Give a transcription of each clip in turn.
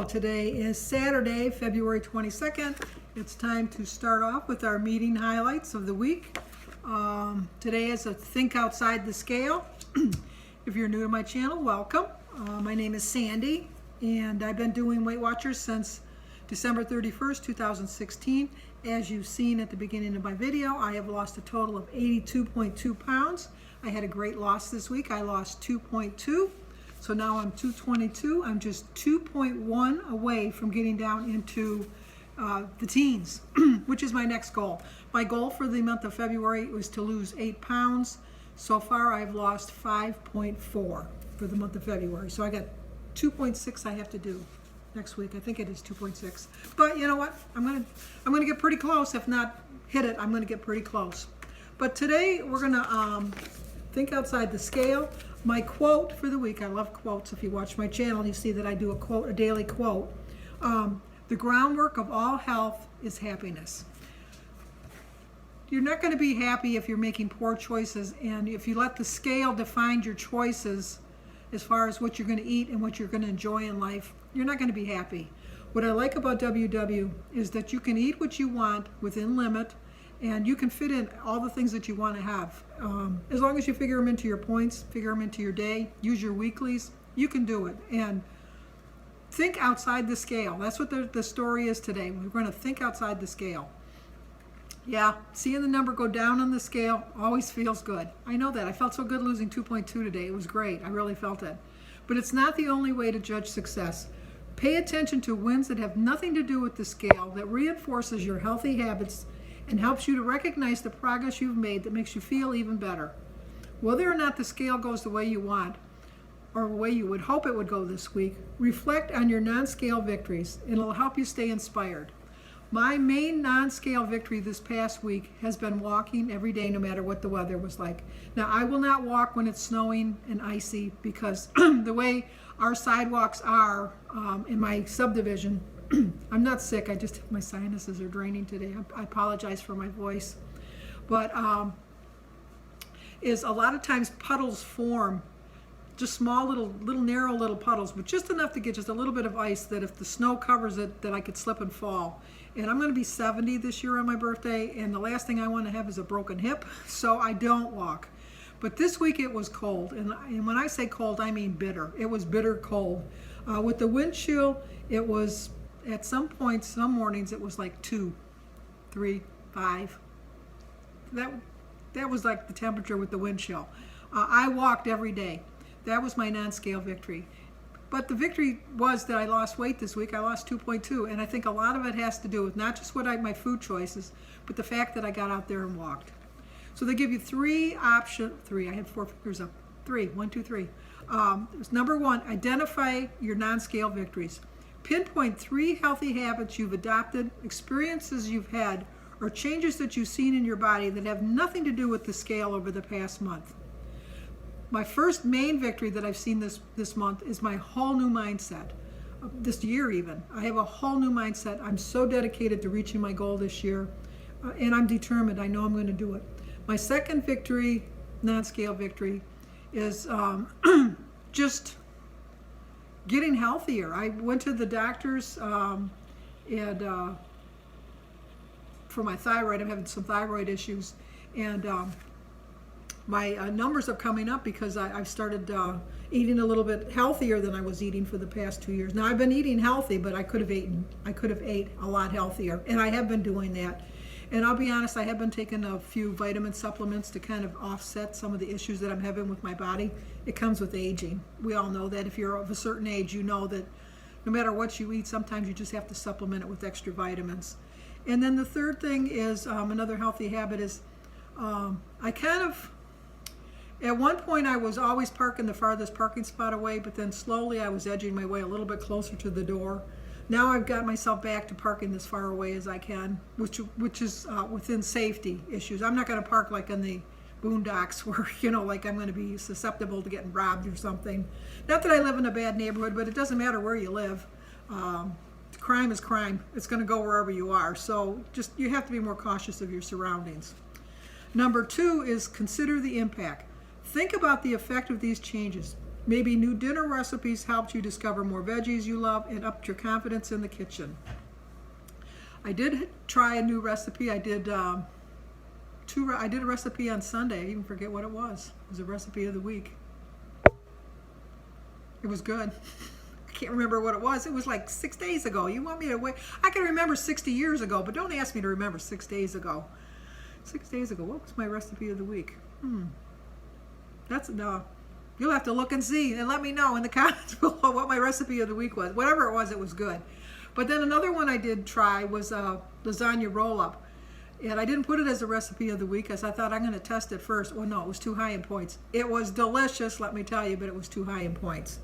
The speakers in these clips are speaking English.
Today is Saturday, February 22nd. It's time to start off with our meeting highlights of the week. Today is a Think Outside the Scale. If you're new to my channel, welcome. My name is Sandy, and I've been doing Weight Watchers since December 31st, 2016. As you've seen at the beginning of my video, I have lost a total of 82.2 pounds. I had a great loss this week. I lost 2.2. So now I'm 222. I'm just 2.1 away from getting down into the teens, which is my next goal. My goal for the month of February was to lose 8 pounds. So far, I've lost 5.4 for the month of February. So I got 2.6 I have to do next week. I think it is 2.6. But you know what? I'm gonna get pretty close. If not hit it, I'm gonna get pretty close. But today we're gonna think outside the scale. My quote for the week, I love quotes. If you watch my channel, you see that I do a daily quote. The groundwork of all health is happiness. You're not going to be happy if you're making poor choices, and if you let the scale define your choices as far as what you're going to eat and what you're going to enjoy in life, you're not going to be happy. What I like about WW is that you can eat what you want within limit, and you can fit in all the things that you want to have. As long as you figure them into your points, figure them into your day, use your weeklies, you can do it. And think outside the scale. That's what the story is today. We're going to think outside the scale. Yeah, seeing the number go down on the scale always feels good. I know that. I felt so good losing 2.2 today. It was great. I really felt it. But it's not the only way to judge success. Pay attention to wins that have nothing to do with the scale, that reinforces your healthy habits and helps you to recognize the progress you've made that makes you feel even better. Whether or not the scale goes the way you want or the way you would hope it would go this week, reflect on your non-scale victories, and it'll help you stay inspired. My main non-scale victory this past week has been walking every day no matter what the weather was like. Now, I will not walk when it's snowing and icy because the way our sidewalks are in my subdivision, I'm not sick, I just, my sinuses are draining today. I apologize for my voice. But is a lot of times puddles form, just small little narrow little puddles, but just enough to get just a little bit of ice that if the snow covers it, that I could slip and fall. And I'm gonna be 70 this year on my birthday, and the last thing I wanna have is a broken hip, so I don't walk. But this week it was cold, and when I say cold, I mean bitter. It was bitter cold. With the wind chill, it was, at some points, some mornings, it was like 2, 3, 5. That was like the temperature with the wind chill. I walked every day. That was my non-scale victory. But the victory was that I lost weight this week. I lost 2.2, and I think a lot of it has to do with not just my food choices, but the fact that I got out there and walked. So they give you three options. I had 4 fingers up. 3, 1, 2, 3. Number 1, identify your non-scale victories. Pinpoint 3 healthy habits you've adopted, experiences you've had, or changes that you've seen in your body that have nothing to do with the scale over the past month. My first main victory that I've seen this month is my whole new mindset. This year even. I have a whole new mindset. I'm so dedicated to reaching my goal this year, and I'm determined. I know I'm going to do it. My second victory, non-scale victory, is just getting healthier. I went to the doctors for my thyroid. I'm having some thyroid issues, and my numbers are coming up because I've started eating a little bit healthier than I was eating for the past 2 years. Now, I've been eating healthy, but I could have ate a lot healthier, and I have been doing that. And I'll be honest, I have been taking a few vitamin supplements to kind of offset some of the issues that I'm having with my body. It comes with aging. We all know that. If you're of a certain age, you know that no matter what you eat, sometimes you just have to supplement it with extra vitamins. And then the third thing is, another healthy habit is, at one point I was always parking the farthest parking spot away, but then slowly I was edging my way a little bit closer to the door. Now I've got myself back to parking as far away as I can, which is within safety issues. I'm not going to park like in the boondocks where, like I'm going to be susceptible to getting robbed or something. Not that I live in a bad neighborhood, but it doesn't matter where you live. Crime is crime. It's going to go wherever you are. So you have to be more cautious of your surroundings. Number 2 is consider the impact. Think about the effect of these changes. Maybe new dinner recipes helped you discover more veggies you love and upped your confidence in the kitchen. I did try a new recipe. I did a recipe on Sunday. I even forget what it was. It was a recipe of the week. It was good. I can't remember what it was. It was like 6 days ago. You want me to wait? I can remember 60 years ago, but don't ask me to remember 6 days ago. 6 days ago, what was my recipe of the week? That's no. You'll have to look and see and let me know in the comments below what my recipe of the week was. Whatever it was good. But then another one I did try was a lasagna roll-up. And I didn't put it as a recipe of the week because I thought I'm going to test it first. Well, no, it was too high in points. It was delicious, let me tell you, but it was too high in points.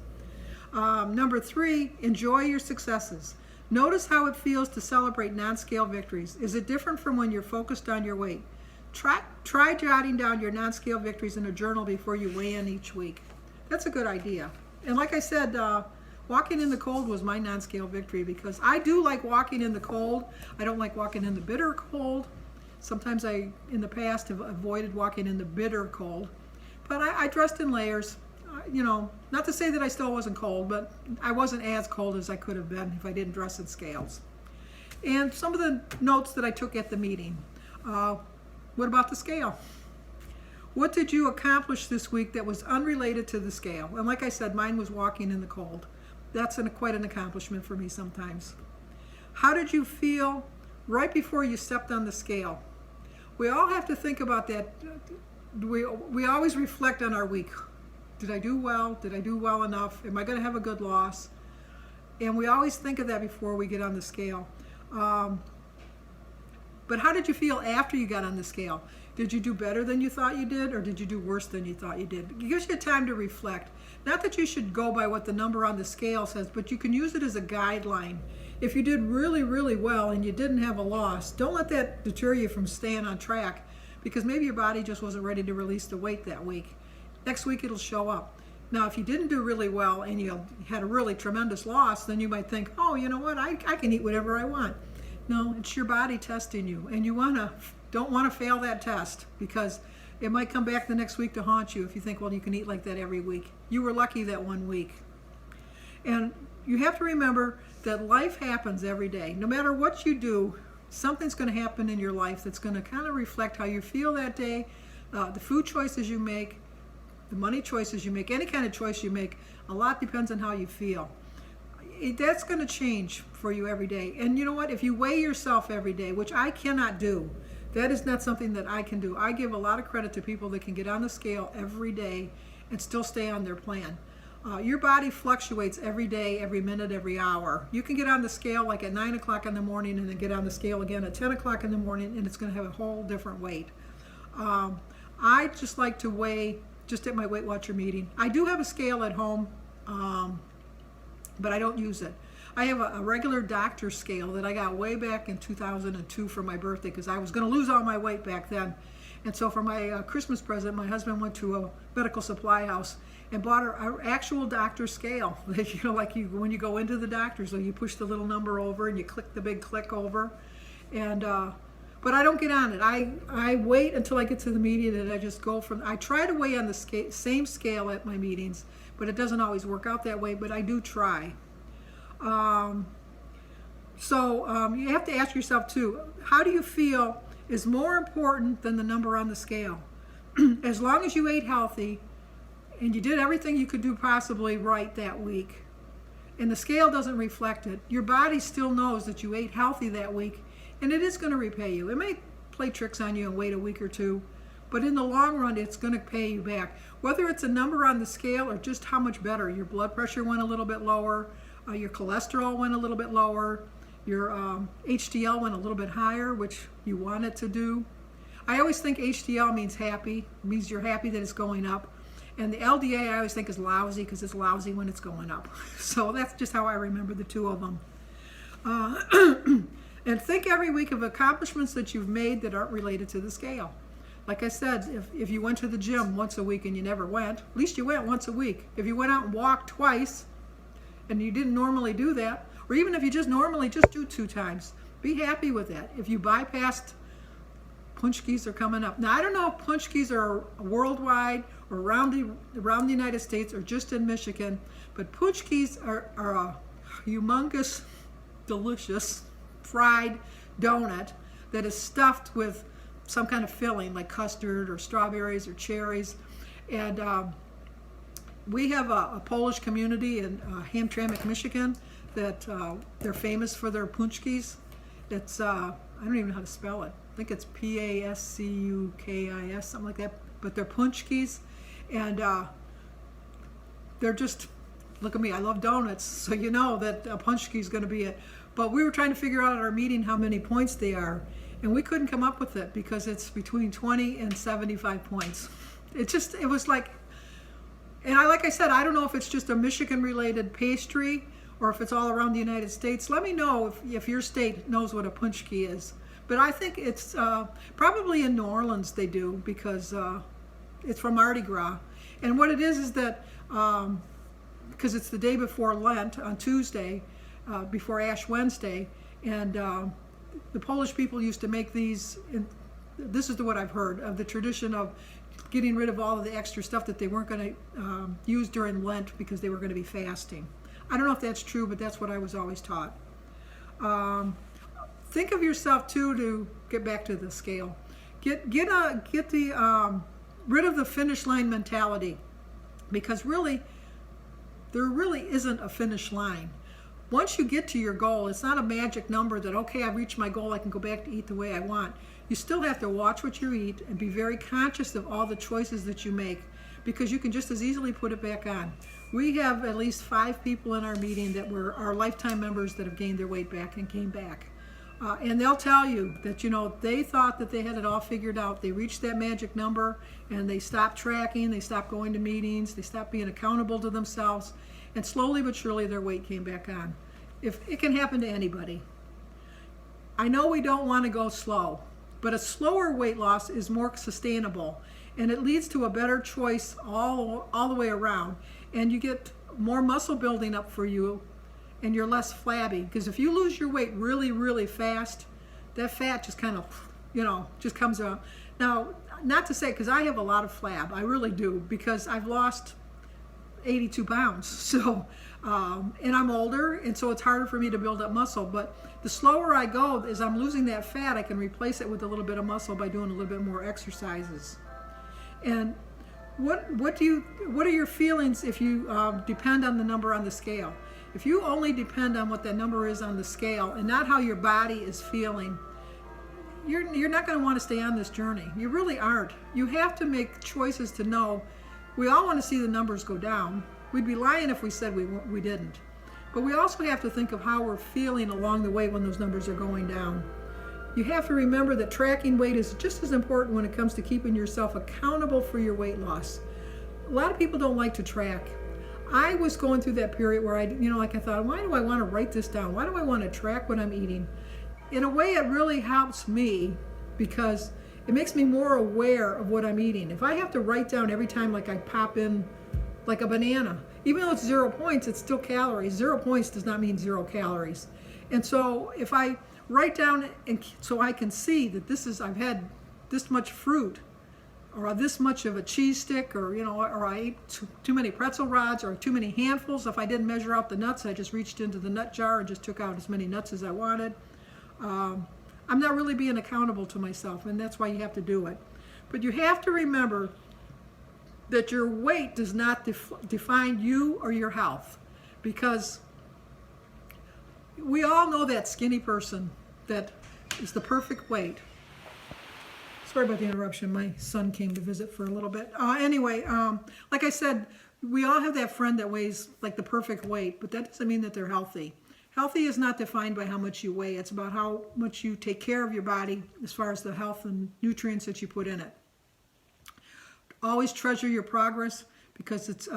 Number 3, enjoy your successes. Notice how it feels to celebrate non-scale victories. Is it different from when you're focused on your weight? Try jotting down your non-scale victories in a journal before you weigh in each week. That's a good idea. And like I said, walking in the cold was my non-scale victory because I do like walking in the cold. I don't like walking in the bitter cold. Sometimes I, in the past, have avoided walking in the bitter cold. But I dressed in layers. You know, not to say that I still wasn't cold, but I wasn't as cold as I could have been if I didn't dress in scales. And some of the notes that I took at the meeting. What about the scale? What did you accomplish this week that was unrelated to the scale? And like I said, mine was walking in the cold. That's quite an accomplishment for me sometimes. How did you feel right before you stepped on the scale? We all have to think about that. We always reflect on our week. Did I do well? Did I do well enough? Am I going to have a good loss? And we always think of that before we get on the scale. But how did you feel after you got on the scale? Did you do better than you thought you did, or did you do worse than you thought you did? It gives you time to reflect. Not that you should go by what the number on the scale says, but you can use it as a guideline. If you did really, really well and you didn't have a loss, don't let that deter you from staying on track, because maybe your body just wasn't ready to release the weight that week. Next week it'll show up. Now, if you didn't do really well and you had a really tremendous loss, then you might think, oh, you know what, I can eat whatever I want. No, it's your body testing you, and you don't want to fail that test, because it might come back the next week to haunt you if you think, well, you can eat like that every week. You were lucky that one week. And you have to remember that life happens every day. No matter what you do, something's going to happen in your life that's going to kind of reflect how you feel that day, the food choices you make, the money choices you make, any kind of choice you make. A lot depends on how you feel. That's going to change for you every day. And you know what? If you weigh yourself every day, which I cannot do, that is not something that I can do. I give a lot of credit to people that can get on the scale every day and still stay on their plan. Your body fluctuates every day, every minute, every hour. You can get on the scale like at 9 o'clock in the morning and then get on the scale again at 10 o'clock in the morning, and it's going to have a whole different weight. I just like to weigh just at my Weight Watcher meeting. I do have a scale at home, but I don't use it. I have a regular doctor's scale that I got way back in 2002 for my birthday, because I was going to lose all my weight back then. And so for my Christmas present, my husband went to a medical supply house and bought an actual doctor's scale. You know, like when you go into the doctor, so you push the little number over and you click the big click over. And but I don't get on it. I wait until I get to the meeting, and I just go from. I try to weigh on the same scale at my meetings, but it doesn't always work out that way. But I do try. You have to ask yourself too, how do you feel is more important than the number on the scale? As long as you ate healthy and you did everything you could do possibly right that week, and the scale doesn't reflect it, your body still knows that you ate healthy that week, and it is going to repay you. It may play tricks on you and wait a week or two, but in the long run, it's going to pay you back. Whether it's a number on the scale or just how much better. Your blood pressure went a little bit lower, your cholesterol went a little bit lower, your HDL went a little bit higher, which you want it to do. I always think HDL means happy. It means you're happy that it's going up. And the LDA I always think is lousy, because it's lousy when it's going up. So that's just how I remember the two of them. And think every week of accomplishments that you've made that aren't related to the scale. Like I said, if you went to the gym once a week and you never went, at least you went once a week. If you went out and walked twice and you didn't normally do that, or even if you just normally just do 2 times, be happy with that. If you bypassed, Punchkis are coming up. Now, I don't know if Punchkis are worldwide or around the United States or just in Michigan. But punchkis are a humongous, delicious fried donut that is stuffed with some kind of filling like custard or strawberries or cherries. And we have a Polish community in Hamtramck, Michigan that they're famous for their punchkis. It's, I don't even know how to spell it. I think it's Pascukis, something like that. But they're punchkis, and they're just, look at me, I love donuts, so you know that a punchki is going to be it. But we were trying to figure out at our meeting how many points they are, and we couldn't come up with it because it's between 20 and 75 points. It was like, and like I said, I don't know if it's just a Michigan-related pastry or if it's all around the United States. Let me know if your state knows what a punchki is. But I think it's probably in New Orleans they do, because it's from Mardi Gras. And what it is that, because it's the day before Lent on Tuesday, before Ash Wednesday, and the Polish people used to make these, and this is what I've heard, of the tradition of getting rid of all of the extra stuff that they weren't going to use during Lent because they were going to be fasting. I don't know if that's true, but that's what I was always taught. Think of yourself too, to get back to the scale. Get the rid of the finish line mentality, because really, there really isn't a finish line. Once you get to your goal, it's not a magic number that, okay, I've reached my goal, I can go back to eat the way I want. You still have to watch what you eat and be very conscious of all the choices that you make, because you can just as easily put it back on. We have at least 5 people in our meeting that were our lifetime members that have gained their weight back and came back. And they'll tell you that, you know, they thought that they had it all figured out. They reached that magic number and they stopped tracking, they stopped going to meetings, they stopped being accountable to themselves, and slowly but surely their weight came back on. If it can happen to anybody. I know we don't want to go slow, but a slower weight loss is more sustainable, and it leads to a better choice all the way around, and you get more muscle building up for you, and you're less flabby. Because if you lose your weight really, really fast, that fat just kind of, you know, just comes out. Now, not to say, because I have a lot of flab, I really do, because I've lost 82 pounds. So, and I'm older, and so it's harder for me to build up muscle. But the slower I go, as I'm losing that fat, I can replace it with a little bit of muscle by doing a little bit more exercises. And what are your feelings if you depend on the number on the scale? If you only depend on what that number is on the scale and not how your body is feeling, you're not going to want to stay on this journey. You really aren't. You have to make choices to know. We all want to see the numbers go down. We'd be lying if we said we didn't. But we also have to think of how we're feeling along the way when those numbers are going down. You have to remember that tracking weight is just as important when it comes to keeping yourself accountable for your weight loss. A lot of people don't like to track. I was going through that period where I thought, why do I want to write this down? Why do I want to track what I'm eating? In a way, it really helps me because it makes me more aware of what I'm eating. If I have to write down every time, like I pop in like a banana, even though it's 0 points, it's still calories. 0 points does not mean 0 calories. And so if I write down, and so I can see that I've had this much fruit, or this much of a cheese stick, or or I ate too many pretzel rods, or too many handfuls. If I didn't measure out the nuts, I just reached into the nut jar and just took out as many nuts as I wanted. I'm not really being accountable to myself, and that's why you have to do it. But you have to remember that your weight does not define you or your health, because we all know that skinny person that is the perfect weight. Sorry about the interruption. My son came to visit for a little bit. Anyway, like I said, we all have that friend that weighs like the perfect weight, but that doesn't mean that they're healthy. Healthy is not defined by how much you weigh. It's about how much you take care of your body as far as the health and nutrients that you put in it. Always treasure your progress, because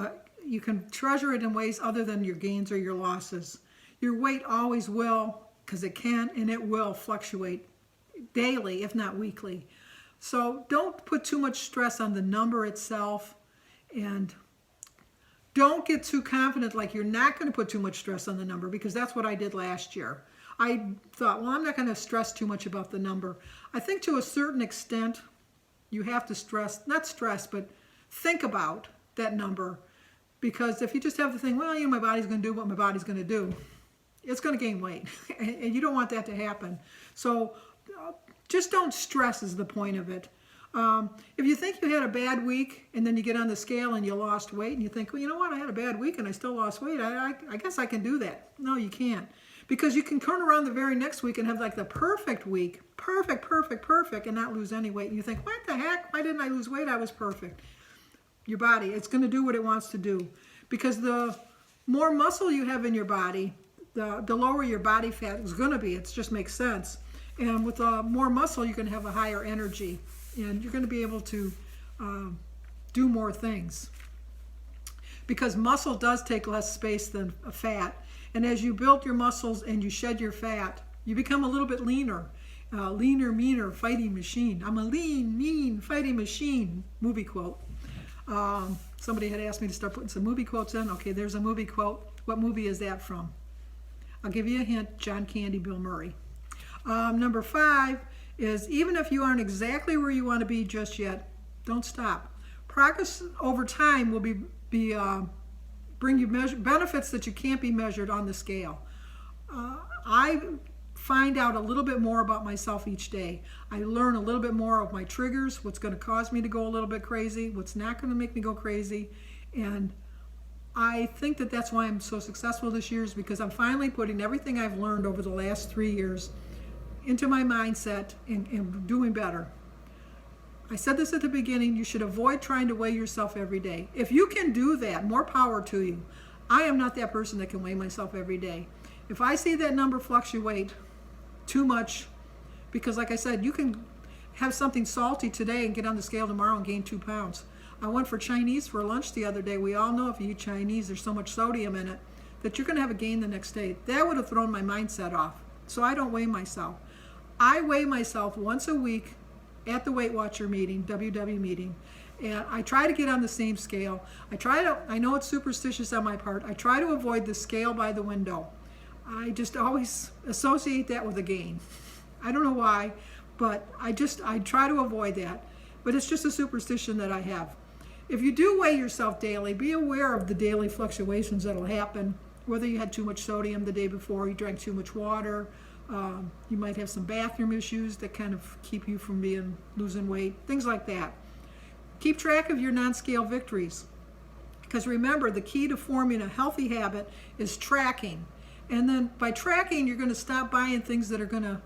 you can treasure it in ways other than your gains or your losses. Your weight always will, because it can and it will fluctuate daily, if not weekly. So don't put too much stress on the number itself, and don't get too confident like you're not going to put too much stress on the number, because that's what I did last year. I thought, well, I'm not going to stress too much about the number. I think to a certain extent, you have to but think about that number, because if you just have the thing, well, my body's going to do what my body's going to do, it's going to gain weight, and you don't want that to happen. So just don't stress is the point of it. If you think you had a bad week and then you get on the scale and you lost weight and you think, well, you know what, I had a bad week and I still lost weight, I guess I can do that. No, you can't. Because you can turn around the very next week and have like the perfect week, perfect, and not lose any weight. And you think, what the heck? Why didn't I lose weight? I was perfect. Your body, it's going to do what it wants to do. Because the more muscle you have in your body, the lower your body fat is going to be. It just makes sense. And with more muscle, you can have a higher energy. And you're going to be able to do more things. Because muscle does take less space than fat. And as you build your muscles and you shed your fat, you become a little bit leaner. Leaner, meaner, fighting machine. I'm a lean, mean, fighting machine. Movie quote. Somebody had asked me to start putting some movie quotes in. Okay, there's a movie quote. What movie is that from? I'll give you a hint. John Candy, Bill Murray. Number 5 is, even if you aren't exactly where you want to be just yet, don't stop. Progress over time will bring you benefits that you can't be measured on the scale. I find out a little bit more about myself each day. I learn a little bit more of my triggers, what's going to cause me to go a little bit crazy, what's not going to make me go crazy. And I think that that's why I'm so successful this year, is because I'm finally putting everything I've learned over the last 3 years into my mindset and doing better. I said this at the beginning, you should avoid trying to weigh yourself every day. If you can do that, more power to you. I am not that person that can weigh myself every day. If I see that number fluctuate too much, because like I said, you can have something salty today and get on the scale tomorrow and gain 2 pounds. I went for Chinese for lunch the other day. We all know if you eat Chinese, there's so much sodium in it that you're going to have a gain the next day. That would have thrown my mindset off. So I don't weigh myself. I weigh myself once a week at the Weight Watcher meeting, WW meeting, and I try to get on the same scale. I know it's superstitious on my part, I try to avoid the scale by the window. I just always associate that with a gain. I don't know why, but I try to avoid that. But it's just a superstition that I have. If you do weigh yourself daily, be aware of the daily fluctuations that'll happen, whether you had too much sodium the day before, you drank too much water, you might have some bathroom issues that kind of keep you from losing weight, things like that. Keep track of your non-scale victories, because remember, the key to forming a healthy habit is tracking. And then by tracking, you're going to stop buying things that are going to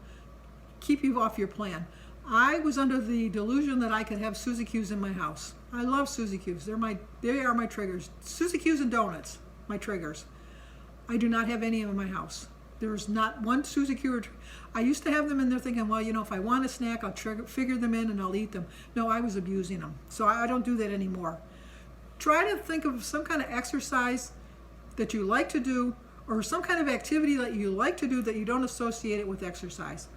keep you off your plan. I was under the delusion that I could have Suzy Q's in my house. I love Suzy Q's. They are my triggers. Suzy Q's and donuts, my triggers. I do not have any in my house. There's not one Suzy Q. I used to have them in there thinking, well, if I want a snack, I'll figure them in and I'll eat them. No, I was abusing them. So I don't do that anymore. Try to think of some kind of exercise that you like to do, or some kind of activity that you like to do that you don't associate it with exercise.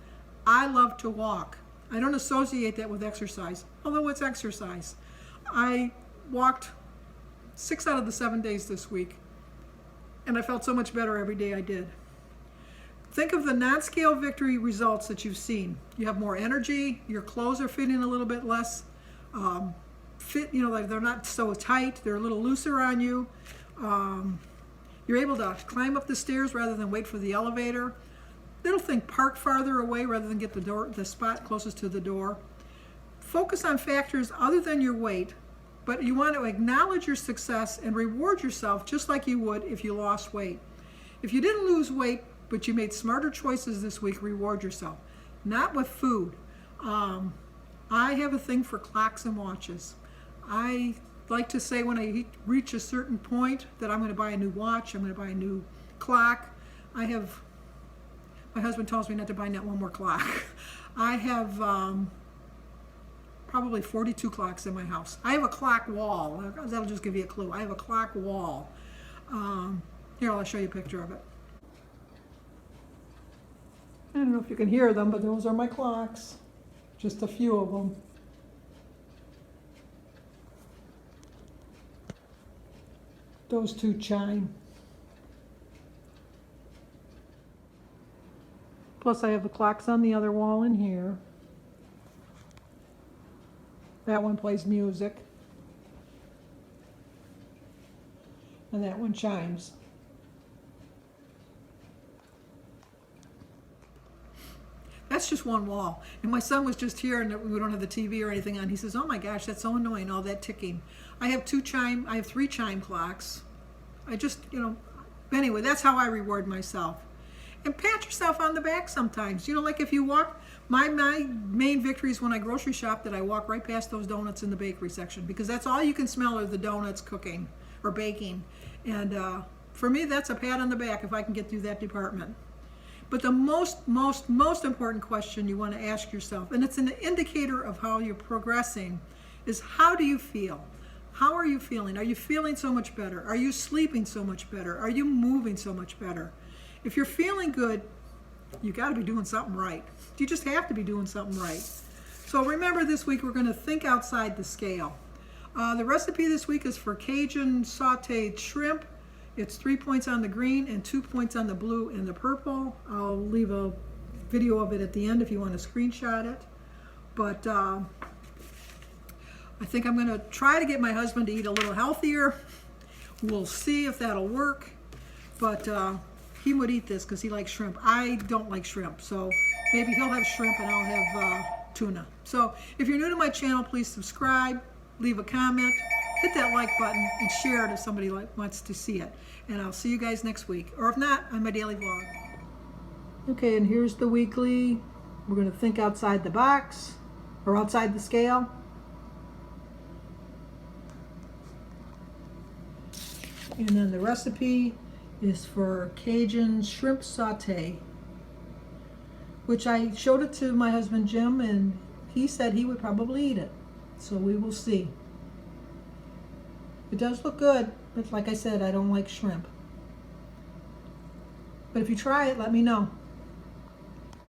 I love to walk. I don't associate that with exercise, although it's exercise. I walked 6 out of the 7 days this week, and I felt so much better every day I did. Think of the non-scale victory results that you've seen. You have more energy, your clothes are fitting a little bit less fit, like they're not so tight, they're a little looser on you. You're able to climb up the stairs rather than wait for the elevator. Little thing, park farther away rather than get the spot closest to the door. Focus on factors other than your weight, but you want to acknowledge your success and reward yourself just like you would if you lost weight. If you didn't lose weight, but you made smarter choices this week, reward yourself. Not with food. I have a thing for clocks and watches. I like to say when I reach a certain point that I'm going to buy a new watch, I'm going to buy a new clock. My husband tells me not to buy not one more clock. I have probably 42 clocks in my house. I have a clock wall. That'll just give you a clue. I have a clock wall. Here, I'll show you a picture of it. I don't know if you can hear them, but those are my clocks. Just a few of them. Those two chime. Plus I have the clocks on the other wall in here. That one plays music. And that one chimes. That's just one wall. And my son was just here, and we don't have the TV or anything on. He says, "Oh my gosh, that's so annoying, all that ticking." I have three chime clocks. I just, anyway, that's how I reward myself. And pat yourself on the back sometimes. Like if you walk, my main victory is when I grocery shop that I walk right past those donuts in the bakery section, because that's all you can smell are the donuts cooking or baking. And for me, that's a pat on the back if I can get through that department. But the most important question you want to ask yourself, and it's an indicator of how you're progressing, is how do you feel? How are you feeling? Are you feeling so much better? Are you sleeping so much better? Are you moving so much better? If you're feeling good, you got to be doing something right. You just have to be doing something right. So remember, this week we're going to think outside the scale. The recipe this week is for Cajun sauteed shrimp. It's 3 points on the green and 2 points on the blue and the purple. I'll leave a video of it at the end if you want to screenshot it. But I think I'm going to try to get my husband to eat a little healthier. We'll see if that'll work. But he would eat this because he likes shrimp. I don't like shrimp, so maybe he'll have shrimp and I'll have tuna. So if you're new to my channel, please subscribe, leave a comment, hit that like button, and share it if somebody wants to see it. And I'll see you guys next week. Or if not, on my daily vlog. Okay, and here's the weekly. We're going to think outside the box, or outside the scale. And then the recipe is for Cajun shrimp saute, which I showed it to my husband Jim, and he said he would probably eat it. So we will see. It does look good, but like I said, I don't like shrimp. But if you try it, let me know.